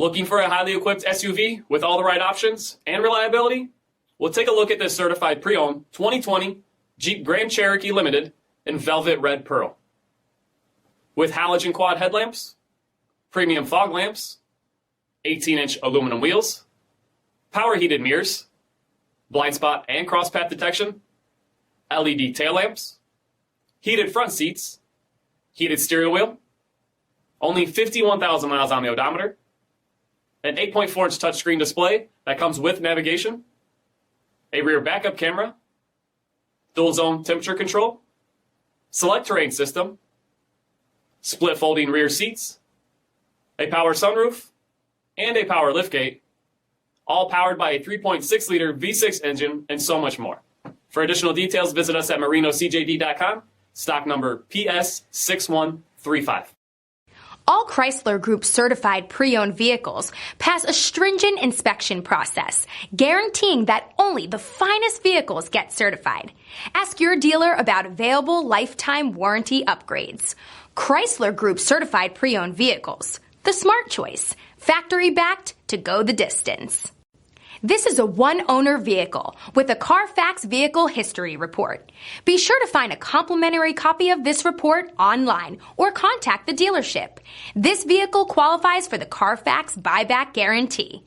Looking for a highly equipped SUV with all the right options and reliability? We'll take a look at this certified pre-owned 2020 Jeep Grand Cherokee Limited in Velvet Red Pearl. With halogen quad headlamps, premium fog lamps, 18-inch aluminum wheels, power heated mirrors, blind spot and cross path detection, LED tail lamps, heated front seats, heated steering wheel, only 51,000 miles on the odometer, an 8.4-inch touchscreen display that comes with navigation, a rear backup camera, dual zone temperature control, SELEC-TERRAIN system, split folding rear seats, a power sunroof, and a power liftgate, all powered by a 3.6-liter V6 engine and so much more. For additional details, visit us at marinocjd.com, stock number PS6135. All Chrysler Group certified pre-owned vehicles pass a stringent inspection process, guaranteeing that only the finest vehicles get certified. Ask your dealer about available lifetime warranty upgrades. Chrysler Group certified pre-owned vehicles, the smart choice, factory backed to go the distance. This is a one-owner vehicle with a CARFAX vehicle history report. Be sure to find a complimentary copy of this report online or contact the dealership. This vehicle qualifies for the CARFAX buyback guarantee.